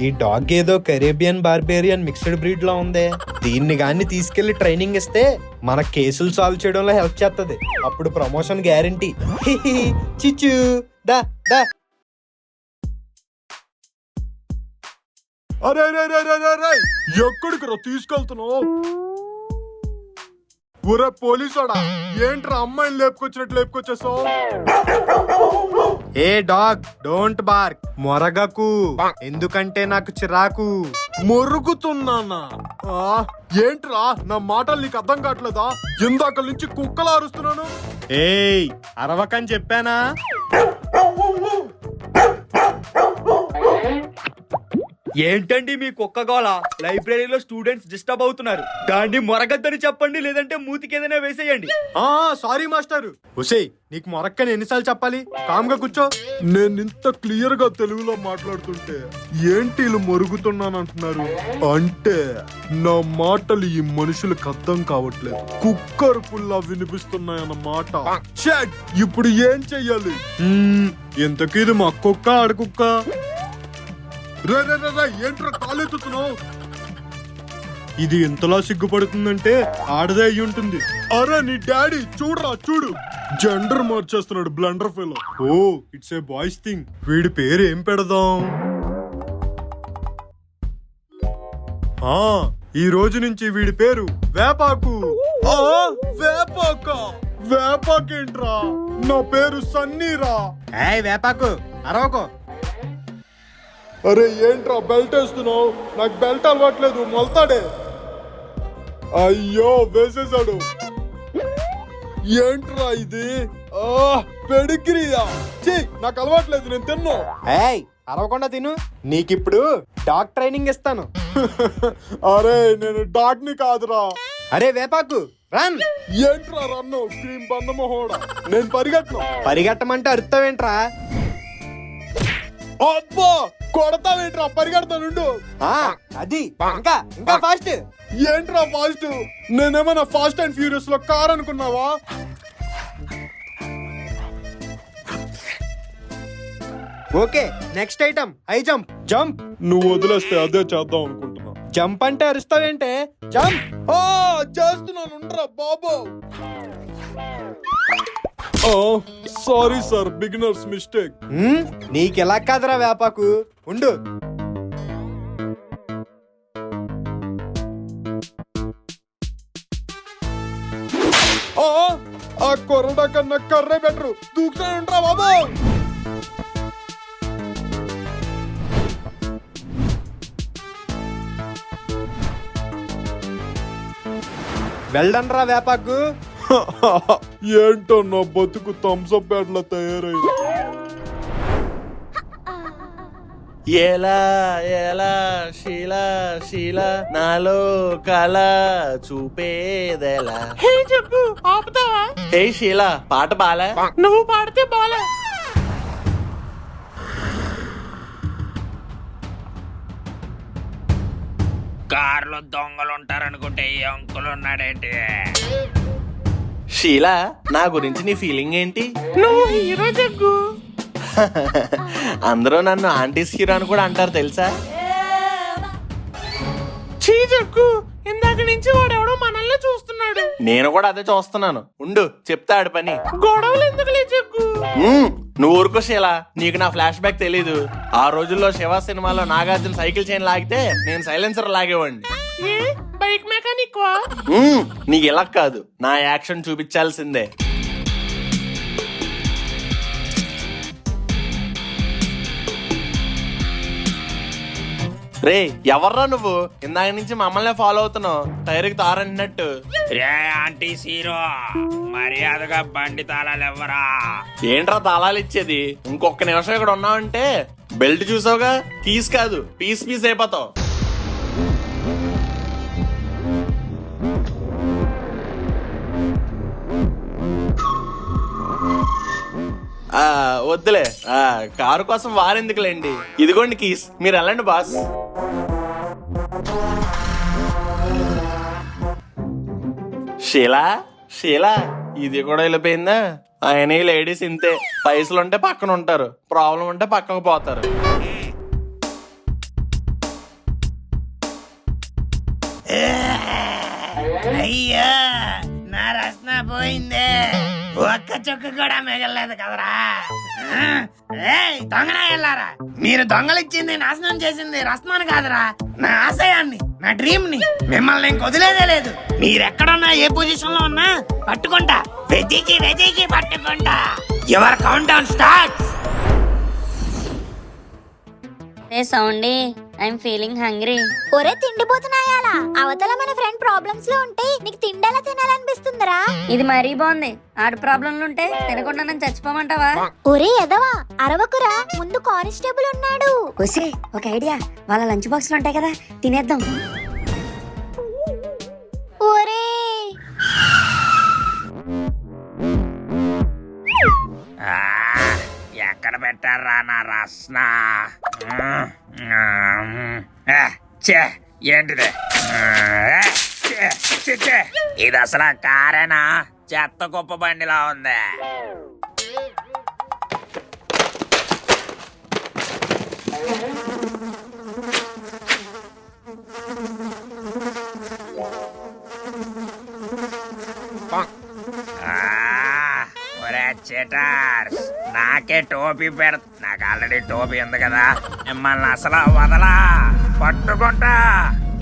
ఈ డాగ్ ఏదో Caribbean barbarian mixed breed లో ఉంది. దీన్ని గాని తీసుకెళ్లి ట్రైనింగ్ ఇస్తే మన కేసులు సాల్వ్ చేయడంలో హెల్ప్ చేస్తది. అప్పుడు ప్రమోషన్ గ్యారంటీ. చిచ్చు దా దా. అరే ఎక్కడికి రా తీసుకెళ్తున్నావు? ఊరే పోలీసోడా, ఏంట్రా అమ్మాయిని లేపుకొచ్చేసావు? ఏ డాగ్ డోంట్ బార్క్, మొరగకు, ఎందుకంటే నాకు చిరాకు. మొరుగుతున్నానా? ఏంట్రా నా మాటలు నీకు అర్థం కావట్లేదా? ఇందాక నుంచి కుక్కలా అరుస్తున్నాను. ఏయ్ అరవకని చెప్పానా? ఏంటండి మీ కుక్క గోల? లైబ్రరీలో స్టూడెంట్స్ డిస్టర్బ్ అవుతున్నారు. దాన్ని మొరగద్దని చెప్పండి, లేదంటే మూతికి ఏదైనా వేసేయండి. Sorry master. ఉసేయ్, నీకు మొరక్కని ఎన్నిసార్లు చెప్పాలి? కామ్గా కూర్చో. నేను ఇంత క్లియర్ గా తెలుగులో మాట్లాడుతుంటే ఏంటి వీళ్ళు మొరుగుతున్నాను అంటున్నారు? అంటే నా మాటలు ఈ మనుషులకు అర్థం కావట్లేదు, కుక్కర్ పుల్లా వినిపిస్తున్నాయన్నమాట. ఇప్పుడు ఏం చెయ్యాలి? ఇంతకీ ఇది మా కుక్క ఆడకుక్క? రే ఏంట్రా కాలెత్తుతున్నావు? ఇది ఎంతలా సిగ్గుపడుతుందంటే ఆడదే అయి ఉంటుంది. అరే నీ డాడీ చూడు, జెండర్ మార్చేస్తున్నాడు blunder fellow. Oh it's a boys thing. వీడి పేరు ఏం పెడదాం? ఈ రోజు నుంచి వీడి పేరు వేపాకు. వేపాకేంట్రా? నా పేరు సన్నీరా. ఏయ్ వేపాకు అరవకు. అరే ఏంట్రా బెల్ట్ వేస్తున్నావు? నాకు బెల్ట్ అలవాట్లేదు, మొలతాడే. అయ్యో వేసేసాడు. ఏంట్రా ఇది? పెడిగ్రీయా? నాకు అలవాట్లేదు, నేను తిన్ను. ఏయ్ అరవకుండా తిను, నీకిప్పుడు డాగ్ ట్రైనింగ్ ఇస్తాను. అరే నేను డాగ్ ని కాదురా. అరే వేపాకు రన్. ఏంట్రా రన్ను? క్రీమ్ బందమోహోడా, నేను పరిగెట్టమంటే అరుస్తావేంట్రా? అబ్బా కొడతావేంట్రా? పరిగెడతానుండు. అది ఇంకా ఫాస్ట్. ఏంట్రా ఫాస్ట్? నేనేమన్నా ఫాస్ట్ అండ్ ఫ్యూరియస్ లో కార్ అనుకున్నావా? Okay next item high jump. Jump. నువ్వు వదిలేస్తే అదే చేద్దాం అనుకుంటున్నా. జంప్ అంటే అరుస్తావేంటే? జంప్. చేస్తున్నాను బాబు. Sorry sir, beginners mistake. నీకెలా కాదురా వేపాకు, ఉండు. ఆ కొరడా కన్నా కర్రే బెటరు. దూకుతానంట్రా బాబు. వెల్డన్ రా వేపాకు. ఏంటో నా బతుకు థమ్స్అప్ బ్యాట్లా తయారైంది. ఎలా ఎలా శీలా శీలా నాలో కళ చూపేదెలా. హే చెప్పు, ఆపుతావా? హే శీలా, పాట బాలే? నువ్వు పాడితే బాలే. కార్లో దొంగలు ఉంటారనుకుంటే ఈ అంకుల్ ఉన్నాడేంటి? షీలా, నా గురించి నీ ఫీలింగ్ ఏంటి? నువ్వు హీరో జగ్గు. అందరూ నన్ను ఆంటీస్ హీరో అని కూడా అంటారు తెలుసా? చీ జగ్గు, ఇందాక నుంచి వాడెవడో మనల్ని చూస్తున్నాడు. నేను కూడా అదే చూస్తున్నాను, ఉండు చెప్తా ఆడి పని. గొడవలు ఎందుకులే జగ్గు. నువ్వు ఊరుకో షీలా, నీకు నా ఫ్లాష్ బ్యాక్ తెలీదు. ఆ రోజుల్లో శివ సినిమాలో నాగార్జున సైకిల్ చైన్ లాగితే నేను సైలెన్సర్ లాగేవాడిని. ఏ బైక్ మెకానిక్ వా? నీకు ఇలా కాదు, నా యాక్షన్ చూపించాల్సిందే. రే ఎవర్రా నువ్వు? ఇందాక నుంచి మమ్మల్ని ఫాలో అవుతున్నావు, టైర్కి తారంటున్నట్టు. రే ఆంటీ హీరో, మర్యాదగా బండి తాళాలు ఎవ్వరా? ఏంట్రా తాళాలు ఇచ్చేది? ఇంకొక నిమిషం ఇక్కడ ఉన్నావంటే బెల్ట్ చూసావుగా, కీస్ కాదు పీస్ పీస్ అయిపోతావు. వద్దులే, కారు కోసం వారెందుకులేండి. ఇదిగోండి కీస్, మీరు వెళ్ళండి బాస్. షీలా షీలా, ఇది కూడా వెళ్ళిపోయిందా? ఆయన లేడీస్ ఇంతే, పైసలు ఉంటే పక్కన ఉంటారు, ప్రాబ్లం ఉంటే పక్కకు పోతారు. అయ్యో నా రసన పోయిందే, ఒక్క చుక్క కూడా మిగలలేదు కదరా. దొంగనా వెళ్ళారా, మీరు దొంగలిచ్చింది నాశనం చేసింది రస్నాన్ని కాదురా, నా ఆశయాన్ని, నా డ్రీమ్ ని. మిమ్మల్ని నేను వదిలేదే లేదు. మీరెక్కడున్నా ఏ పొజిషన్ లో ఉన్నా పట్టుకుంటా, వెతికి వెతికి పట్టుకుంటా. Your countdown starts. ఏ సౌండీ, ఐఎమ్ ఫీలింగ్ హంగ్రీ. ఒరే తిండిపోతున్నాయాలా, అవతల మన ఫ్రెండ్ ప్రాబ్లమ్స్ లో ఉంటే నీకు తిండేలా తినాలనిపిస్తుందిరా. ఇది మరీ బాగుంది. ఆడ ప్రాబ్లంలు ఉంటే తినకుండా నన్ను చచ్చిపోమంటావా? ఒరే ఎదవా అరవకురా, ముందు కానిస్టేబుల్ ఉన్నాడు. ఒసే ఒక ఐడియా, వాళ్ళ లంచ్ బాక్స్ లో ఉంటాయి కదా, తినేద్దాం. ఒరే ఎక్కడ పెట్టారా నా రసన? ఏంటిది ఇది? అసలు కారేనా? చెత్త కుప్ప బండిలా ఉంది. ఒరే చీటర్స్, నాకే టోపీ నాకు ఆల్రెడీ టోపీ ఉంది కదా, మిమ్మల్ని అసలు వదలా, పట్టుకుంటా.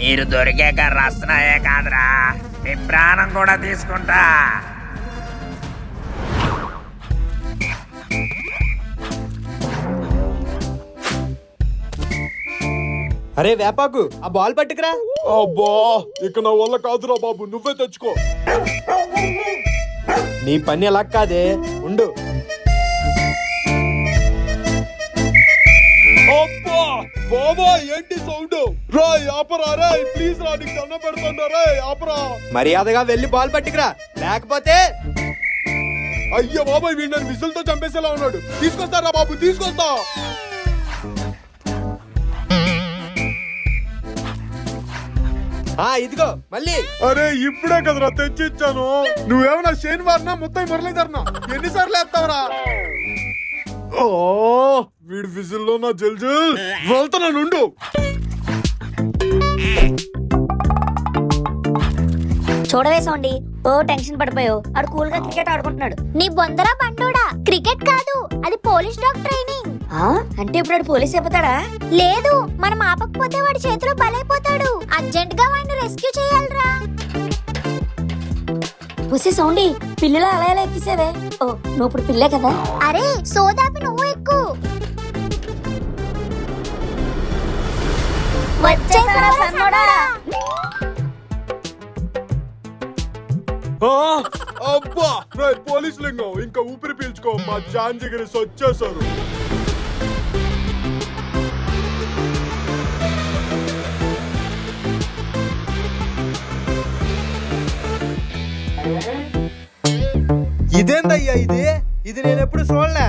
మీరు దొరికాక రసనాయే కాదురా, మీ ప్రాణం కూడా తీసుకుంటా. అరే వేపాకు, ఆ బాల్ పట్టుకురా. అబ్బా ఇక నా వల్ల కాదురా బాబు, నువ్వే తెచ్చుకో. నీ పని ఎలా కాదే, ఉండు. అబ్బా బాబా ఏంటి సౌండ్? రా ఆపరా రే, ప్లీజ్ రా, నీకు దండం పెడతాను రే, ఆపరా. మర్యాదగా వెళ్ళి బాల్ పట్టుకురా, లేకపోతే అయ్యో బాబాయ్ వీడు నన్ను విసులతో చంపేసేలా ఉన్నాడు. తీసుకొస్తారా బాబు, తీసుకొస్తా. ఇదిగో మళ్ళీ. అరే ఇప్పుడే కదరా తెచ్చిచ్చాను. నువ్వేమన్నా శనివారనా ముత్తై మురళీధరనా? ఎన్నిసార్లు వేస్తావరా? ఓ వీడు విజిల్లో నా జల్జు వెళ్తున్నా నుండు. చూడవే సౌండి, ఓ టెన్షన్ పడిపోయావు. ఆడు కూల్ గా క్రికెట్ ఆడుకుంటున్నాడు. నీ బొందరా బండోడా, క్రికెట్ కాదు అది పోలీస్ డాగ్ ట్రైనింగ్. అంటే ఇప్పుడు ఆడు పోలీస్ అయిపోతాడా? లేదు, మనం ఆపకపోతే వాడి చేతిలో బలైపోతాడు. అర్జెంట్ గా వాడిని రెస్క్యూ చేయాలరా. వచ్చే సౌండి, పిల్లలు అలా ఎలా ఎక్కిసేవే? ఓ నువ్వు ఇప్పుడు పిల్లే కదా. అరే సోదాపి నువ్వు ఎక్కు. వచ్చేసారా సన్నోడా? అబ్బా పోలీస్ లింగం, ఇంకా ఊపిరి పీల్చుకో, మా జాన్ జిగిరి వచ్చేసారు. ఇదేందయ్యా ఇది? ఇది నేను ఎప్పుడు చూడలే.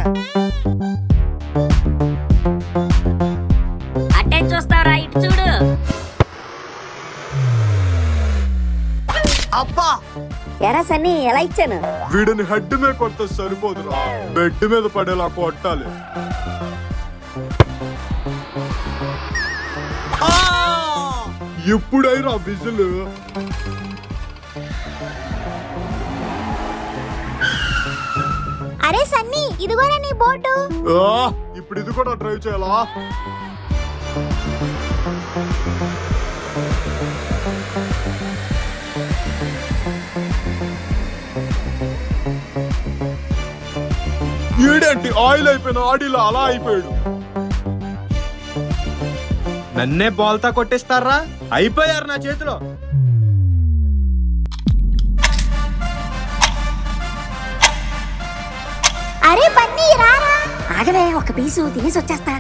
అట్టే చూస్తావరా, ఇటు చూడు. అబ్బా ఎరా సన్నీ, ఎలా ఇచ్చాను? వీడిని హెడ్ మీద కొడితే సరిపోదురా, బెడ్ మీద పడేలా కొట్టాలి. ఇప్పుడైరా విజిల్. అరే సన్నీ, ఇదిగోరా నీ బోటు. ఇప్పుడు ఇది కూడా డ్రైవ్ చేయాలా? ఏడేంటి ఆయిల్ అయిపోయిన ఆడిలా అలా అయిపోయాడు. నన్నే బాల్తా కొట్టిస్తారా? అయిపోయారు నా చేతిలో. అరే బన్నీ రారా. ఆగవే, ఒక పీసు తినేసి వచ్చేస్తా.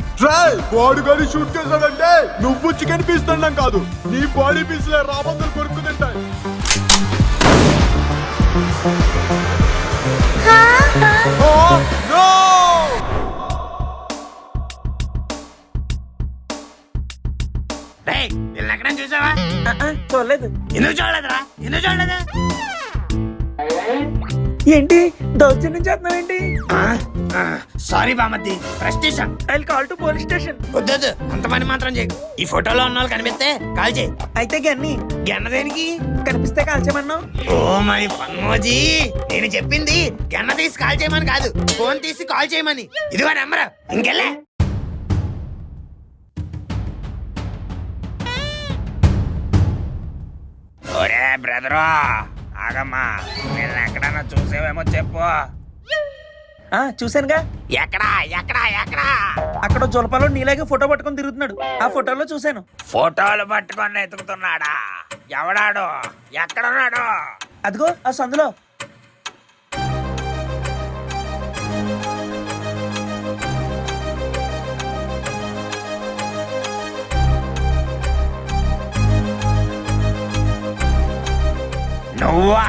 వాడు కానీ షూట్ చేశాడంటే నువ్వు చికెన్ పీస్ తినడం కాదు, నీ బాడీ పీస్లే రాబందులు కొరుకు తింటాయి. వీళ్ళని ఎక్కడ చూసావా? చూడలేదు. ఎందుకు చూడలేదురా? ఎందుకు చూడలేదు? ఏంటి దౌర్జన్యం చేస్తున్నావు ఏంటి? సారీ బామతి, frustration. I call to police station. వద్దు, అంత పని మాత్రం చేయకు. ఈ ఫోటోలో ఉన్న వాళ్ళు కనిపిస్తే కాల్ చేయి. అయితే గన్న దేనికి? కనిపిస్తే కాల్ చేయమన్నావు. ఓ మై పన్మోజీ, నేను చెప్పింది గన్న తీసి కాల్ చేయమని కాదు, ఫోన్ తీసి కాల్ చేయమని. ఇదిగో నెంబర్, ఇంకెళ్ళే. ఒరే బ్రదరు, ఆగమ్మా, నేను ఎక్కడన్నా చూసేవేమో చెప్పు. చూశానుగా. ఎక్కడా ఎక్కడా ఎక్కడా? అక్కడ జులపాలో నీలాగే ఫోటో పట్టుకొని తిరుగుతున్నాడు, ఆ ఫోటోలో చూశాను. ఫోటోలు పట్టుకొని ఎతుకుతున్నాడా? ఎవడాడు? ఎక్కడున్నాడు? అదిగో ఆ సందులో. నువ్వా?